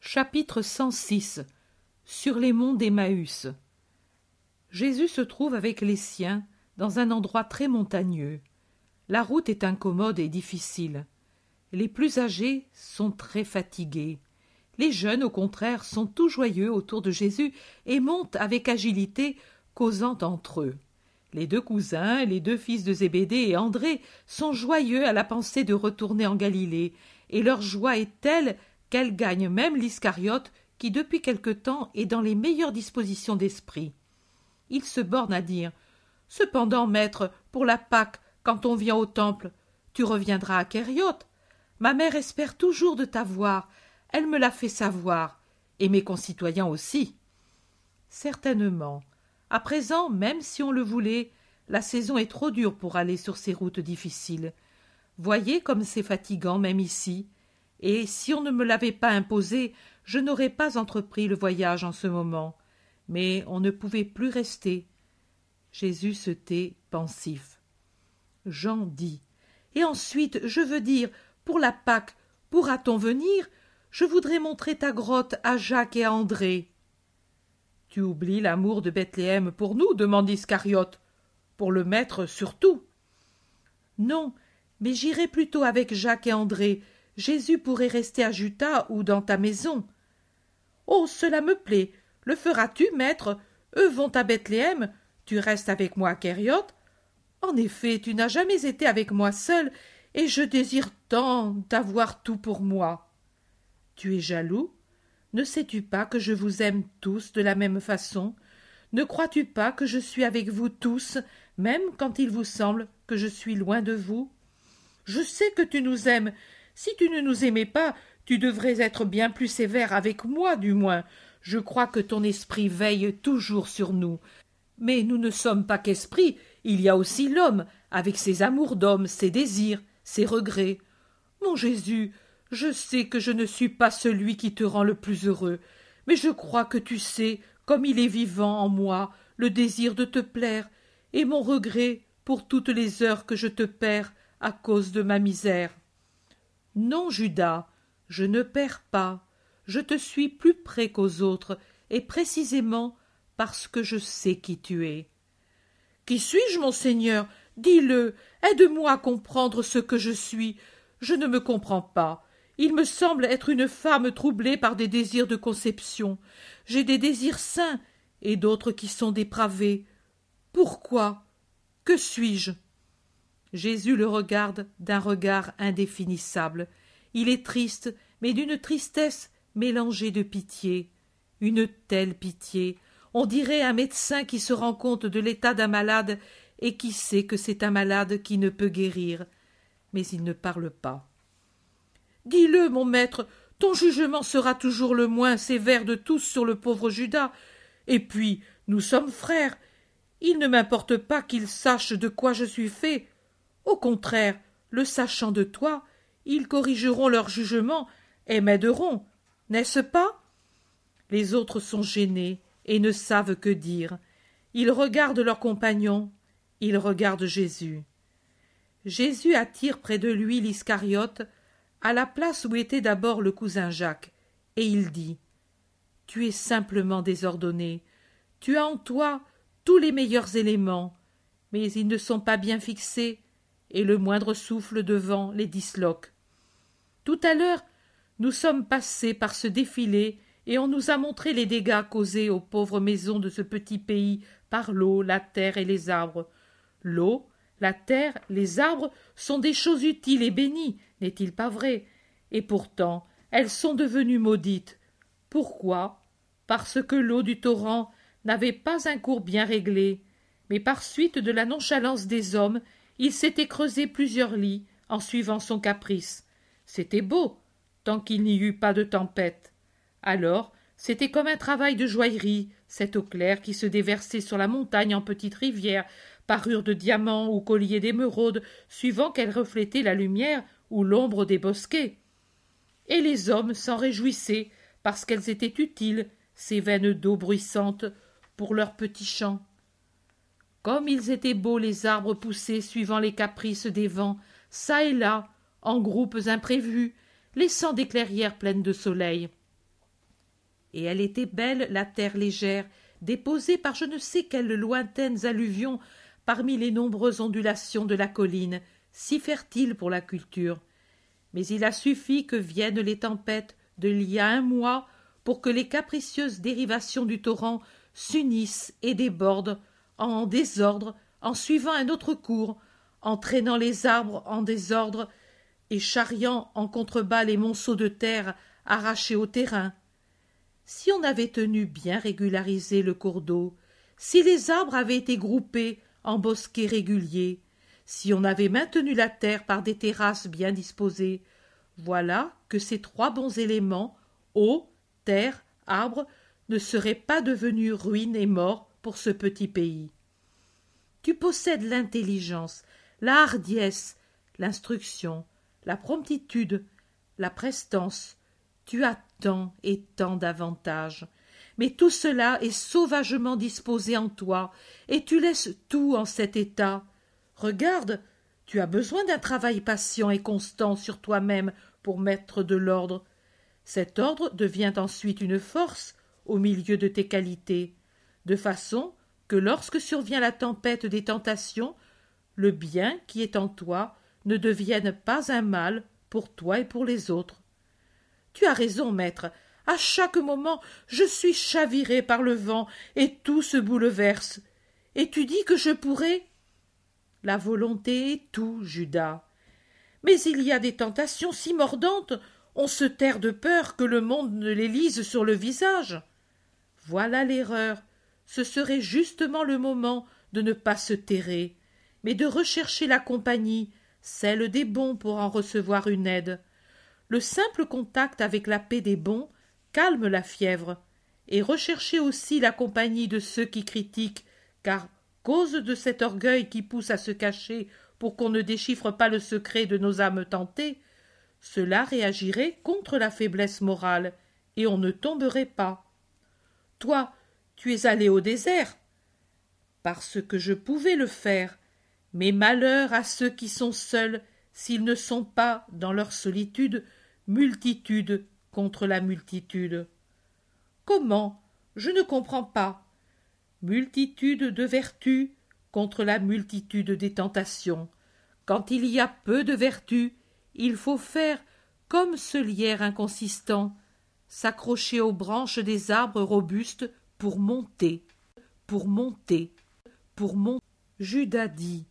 Chapitre 106. Sur les monts d'Emmaüs. Jésus se trouve avec les siens dans un endroit très montagneux. La route est incommode et difficile. Les plus âgés sont très fatigués. Les jeunes, au contraire, sont tout joyeux autour de Jésus et montent avec agilité, causant entre eux. Les deux cousins, les deux fils de Zébédée et André sont joyeux à la pensée de retourner en Galilée, et leur joie est telle qu'elle gagne même l'Iscariote qui depuis quelque temps est dans les meilleures dispositions d'esprit. Il se borne à dire « Cependant, maître, pour la Pâque, quand on vient au temple, tu reviendras à Kériote. Ma mère espère toujours de t'avoir, elle me l'a fait savoir, et mes concitoyens aussi. » Certainement. À présent, même si on le voulait, la saison est trop dure pour aller sur ces routes difficiles. Voyez comme c'est fatigant même ici. Et si on ne me l'avait pas imposé, je n'aurais pas entrepris le voyage en ce moment. Mais on ne pouvait plus rester. Jésus se tait pensif. Jean dit « Et ensuite, je veux dire, pour la Pâque, pourra-t-on venir? Je voudrais montrer ta grotte à Jacques et à André. » « Tu oublies l'amour de Bethléem pour nous, demande Iscariote. Pour le maître surtout. »« Non, mais j'irai plutôt avec Jacques et André. Jésus pourrait rester à Juta ou dans ta maison. »« Oh, cela me plaît. Le feras-tu, maître? Eux vont à Bethléem. Tu restes avec moi à Kériote. En effet, tu n'as jamais été avec moi seul, et je désire tant d'avoir tout pour moi. »« Tu es jaloux? Ne sais-tu pas que je vous aime tous de la même façon? Ne crois-tu pas que je suis avec vous tous, même quand il vous semble que je suis loin de vous? Je sais que tu nous aimes. Si tu ne nous aimais pas, tu devrais être bien plus sévère avec moi, du moins. Je crois que ton esprit veille toujours sur nous. Mais nous ne sommes pas qu'esprit, il y a aussi l'homme, avec ses amours d'homme, ses désirs, ses regrets. Mon Jésus, je sais que je ne suis pas celui qui te rend le plus heureux, mais je crois que tu sais, comme il est vivant en moi, le désir de te plaire, et mon regret pour toutes les heures que je te perds à cause de ma misère. Non, Judas, je ne perds pas, je te suis plus près qu'aux autres, et précisément parce que je sais qui tu es. Qui suis-je, mon Seigneur? Dis-le, aide-moi à comprendre ce que je suis. Je ne me comprends pas. Il me semble être une femme troublée par des désirs de conception. J'ai des désirs saints et d'autres qui sont dépravés. Pourquoi? Que suis-je? Jésus le regarde d'un regard indéfinissable. Il est triste, mais d'une tristesse mélangée de pitié. Une telle pitié, on dirait un médecin qui se rend compte de l'état d'un malade et qui sait que c'est un malade qui ne peut guérir. Mais il ne parle pas. Dis-le, mon maître, ton jugement sera toujours le moins sévère de tous sur le pauvre Judas. Et puis, nous sommes frères. Il ne m'importe pas qu'ils sachent de quoi je suis fait. Au contraire, le sachant de toi, ils corrigeront leur jugement et m'aideront, n'est-ce pas? Les autres sont gênés et ne savent que dire. Ils regardent leurs compagnons, ils regardent Jésus. Jésus attire près de lui l'Iscariote, à la place où était d'abord le cousin Jacques, et il dit « Tu es simplement désordonné, tu as en toi tous les meilleurs éléments, mais ils ne sont pas bien fixés, et le moindre souffle de vent les disloque. Tout à l'heure, nous sommes passés par ce défilé, et on nous a montré les dégâts causés aux pauvres maisons de ce petit pays par l'eau, la terre et les arbres. L'eau, la terre, les arbres sont des choses utiles et bénies, n'est-il pas vrai? Et pourtant, elles sont devenues maudites. Pourquoi? Parce que l'eau du torrent n'avait pas un cours bien réglé, mais par suite de la nonchalance des hommes, il s'était creusé plusieurs lits en suivant son caprice. C'était beau, tant qu'il n'y eut pas de tempête. Alors, c'était comme un travail de joaillerie, cette eau claire qui se déversait sur la montagne en petites rivières, parure de diamants ou colliers d'émeraudes, suivant qu'elle reflétait la lumière ou l'ombre des bosquets. Et les hommes s'en réjouissaient, parce qu'elles étaient utiles, ces veines d'eau bruissantes, pour leurs petits champs. Comme ils étaient beaux les arbres poussés suivant les caprices des vents, çà et là, en groupes imprévus, laissant des clairières pleines de soleil. Et elle était belle, la terre légère, déposée par je ne sais quelles lointaines alluvions parmi les nombreuses ondulations de la colline, si fertile pour la culture. Mais il a suffi que viennent les tempêtes de l'il y a un mois pour que les capricieuses dérivations du torrent s'unissent et débordent en désordre, en suivant un autre cours, entraînant les arbres en désordre et charriant en contrebas les monceaux de terre arrachés au terrain. Si on avait tenu bien régularisé le cours d'eau, si les arbres avaient été groupés en bosquets réguliers, si on avait maintenu la terre par des terrasses bien disposées, voilà que ces trois bons éléments, eau, terre, arbres, ne seraient pas devenus ruines et morts pour ce petit pays. Tu possèdes l'intelligence, la hardiesse, l'instruction, la promptitude, la prestance. Tu as tant et tant d'avantages. Mais tout cela est sauvagement disposé en toi, et tu laisses tout en cet état. Regarde, tu as besoin d'un travail patient et constant sur toi-même pour mettre de l'ordre. Cet ordre devient ensuite une force au milieu de tes qualités, de façon que lorsque survient la tempête des tentations, le bien qui est en toi ne devienne pas un mal pour toi et pour les autres. Tu as raison, maître. À chaque moment, je suis chaviré par le vent et tout se bouleverse. Et tu dis que je pourrais? La volonté est tout, Judas. Mais il y a des tentations si mordantes, on se terre de peur que le monde ne les lise sur le visage. Voilà l'erreur. Ce serait justement le moment de ne pas se terrer, mais de rechercher la compagnie, celle des bons pour en recevoir une aide. Le simple contact avec la paix des bons calme la fièvre, et rechercher aussi la compagnie de ceux qui critiquent, car, cause de cet orgueil qui pousse à se cacher pour qu'on ne déchiffre pas le secret de nos âmes tentées, cela réagirait contre la faiblesse morale, et on ne tomberait pas. Toi, tu es allé au désert, parce que je pouvais le faire, mais malheur à ceux qui sont seuls s'ils ne sont pas, dans leur solitude, multitude contre la multitude. Comment? Je ne comprends pas. Multitude de vertus contre la multitude des tentations. Quand il y a peu de vertus, il faut faire comme ce lierre inconsistant, s'accrocher aux branches des arbres robustes pour monter, pour monter, pour monter. Judas dit: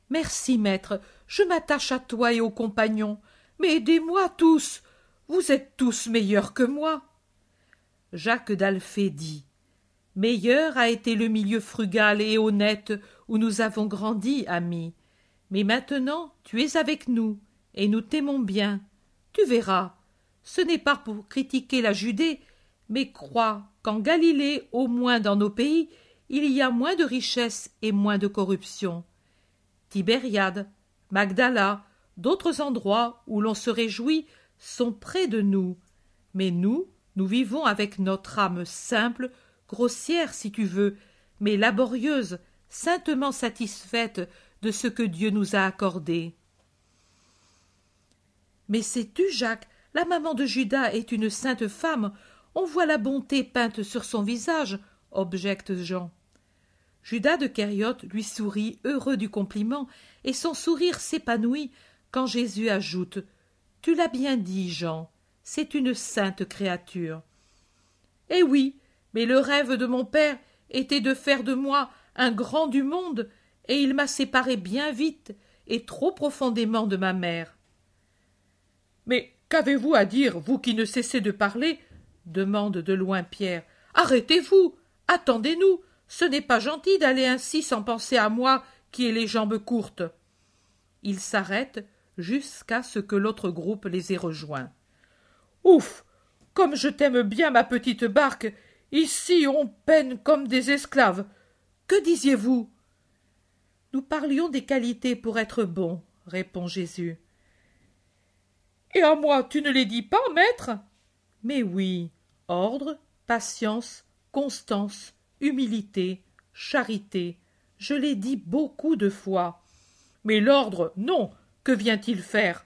Merci, maître, je m'attache à toi et aux compagnons, mais aidez-moi tous, vous êtes tous meilleurs que moi. Jacques d'Alphée dit: Meilleur a été le milieu frugal et honnête où nous avons grandi, ami. Mais maintenant tu es avec nous, et nous t'aimons bien. Tu verras, ce n'est pas pour critiquer la Judée, mais crois qu'en Galilée, au moins dans nos pays, il y a moins de richesse et moins de corruption. Tibériade, Magdala, d'autres endroits où l'on se réjouit sont près de nous. Mais nous vivons avec notre âme simple, grossière si tu veux, mais laborieuse, saintement satisfaite de ce que Dieu nous a accordé. Mais sais-tu, Jacques, la maman de Judas est une sainte femme, on voit la bonté peinte sur son visage, objecte Jean. Judas de Kériote lui sourit, heureux du compliment, et son sourire s'épanouit quand Jésus ajoute: Tu l'as bien dit, Jean, c'est une sainte créature. Eh oui, mais le rêve de mon père était de faire de moi un grand du monde, et il m'a séparé bien vite et trop profondément de ma mère. Mais qu'avez-vous à dire, vous qui ne cessez de parler? Demande de loin Pierre. Arrêtez-vous, attendez-nous, ce n'est pas gentil d'aller ainsi sans penser à moi qui ai les jambes courtes. Ils s'arrêtent jusqu'à ce que l'autre groupe les ait rejoints. Ouf! Comme je t'aime bien, ma petite barque! Ici on peine comme des esclaves. Que disiez-vous? Nous parlions des qualités pour être bons, répond Jésus. Et à moi, tu ne les dis pas, maître? Mais oui, ordre, patience, constance, humilité, charité, je l'ai dit beaucoup de fois. Mais l'ordre, non, que vient-il faire?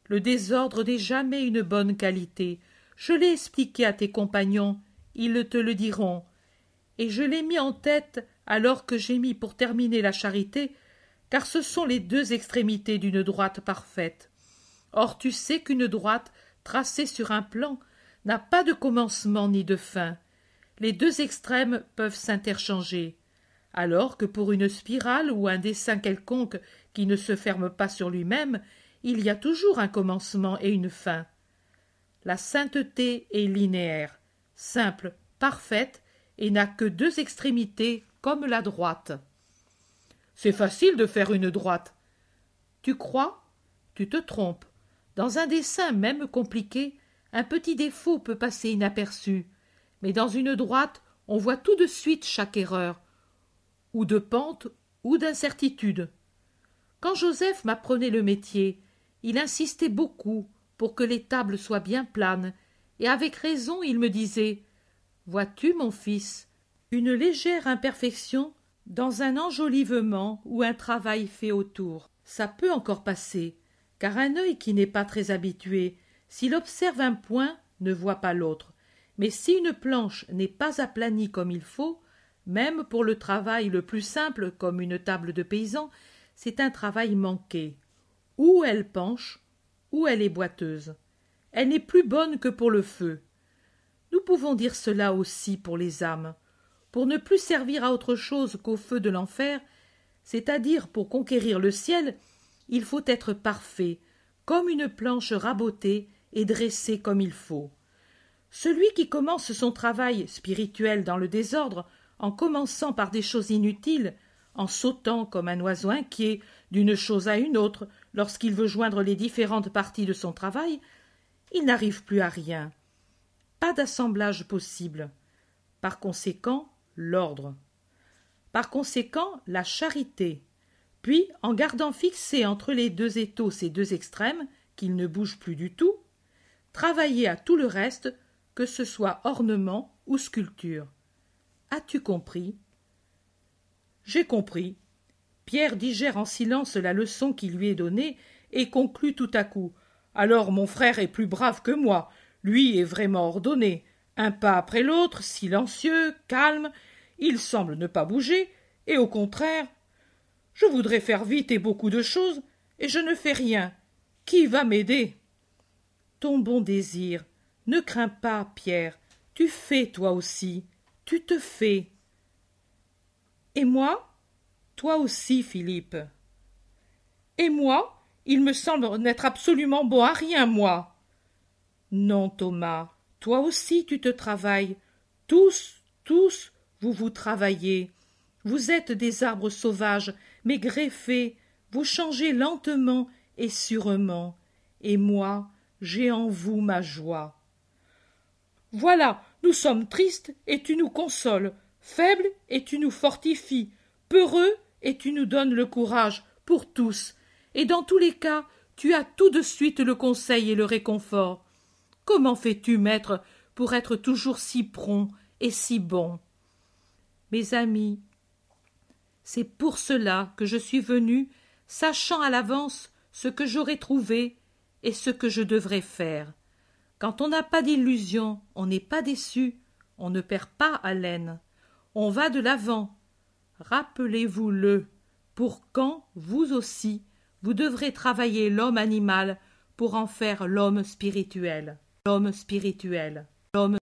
Le désordre n'est jamais une bonne qualité. Je l'ai expliqué à tes compagnons, ils te le diront. Et je l'ai mis en tête alors que j'ai mis pour terminer la charité, car ce sont les deux extrémités d'une droite parfaite. Or tu sais qu'une droite, tracée sur un plan, n'a pas de commencement ni de fin. Les deux extrêmes peuvent s'interchanger, alors que pour une spirale ou un dessin quelconque qui ne se ferme pas sur lui-même, il y a toujours un commencement et une fin. La sainteté est linéaire, simple, parfaite, et n'a que deux extrémités comme la droite. C'est facile de faire une droite. Tu crois? Tu te trompes. Dans un dessin même compliqué, un petit défaut peut passer inaperçu, mais dans une droite, on voit tout de suite chaque erreur, ou de pente ou d'incertitude. Quand Joseph m'apprenait le métier, il insistait beaucoup pour que les tables soient bien planes, et avec raison il me disait « Vois-tu, mon fils, une légère imperfection dans un enjolivement ou un travail fait autour, ça peut encore passer, car un œil qui n'est pas très habitué, s'il observe un point, ne voit pas l'autre. Mais si une planche n'est pas aplanie comme il faut, même pour le travail le plus simple comme une table de paysan, c'est un travail manqué. Ou elle penche, ou elle est boiteuse. Elle n'est plus bonne que pour le feu. Nous pouvons dire cela aussi pour les âmes. Pour ne plus servir à autre chose qu'au feu de l'enfer, c'est-à-dire pour conquérir le ciel, il faut être parfait, comme une planche rabotée et dressée comme il faut. Celui qui commence son travail spirituel dans le désordre, en commençant par des choses inutiles, en sautant comme un oiseau inquiet d'une chose à une autre lorsqu'il veut joindre les différentes parties de son travail, il n'arrive plus à rien. Pas d'assemblage possible. Par conséquent, l'ordre. Par conséquent, la charité. Puis, en gardant fixé entre les deux étaux ces deux extrêmes, qu'ils ne bougent plus du tout, travailler à tout le reste, que ce soit ornement ou sculpture. As-tu compris? J'ai compris. Pierre digère en silence la leçon qui lui est donnée et conclut tout à coup. Alors mon frère est plus brave que moi. Lui est vraiment ordonné. Un pas après l'autre, silencieux, calme. Il semble ne pas bouger, et au contraire. Je voudrais faire vite et beaucoup de choses, et je ne fais rien. Qui va m'aider? Ton bon désir. Ne crains pas, Pierre. Tu fais, toi aussi. Tu te fais. Et moi? Toi aussi, Philippe. Et moi? Il me semble n'être absolument bon à rien, moi. Non, Thomas. Toi aussi, tu te travailles. Tous, vous vous travaillez. Vous êtes des arbres sauvages, mais greffés. Vous changez lentement et sûrement. Et moi, j'ai en vous ma joie. Voilà, nous sommes tristes et tu nous consoles, faibles et tu nous fortifies, peureux et tu nous donnes le courage, pour tous. Et dans tous les cas, tu as tout de suite le conseil et le réconfort. Comment fais-tu, maître, pour être toujours si prompt et si bon? Mes amis, c'est pour cela que je suis venu, sachant à l'avance ce que j'aurais trouvé et ce que je devrais faire. Quand on n'a pas d'illusion, on n'est pas déçu, on ne perd pas haleine. On va de l'avant. Rappelez-vous-le, pour quand, vous aussi, vous devrez travailler l'homme animal pour en faire l'homme spirituel. L'homme spirituel. L'homme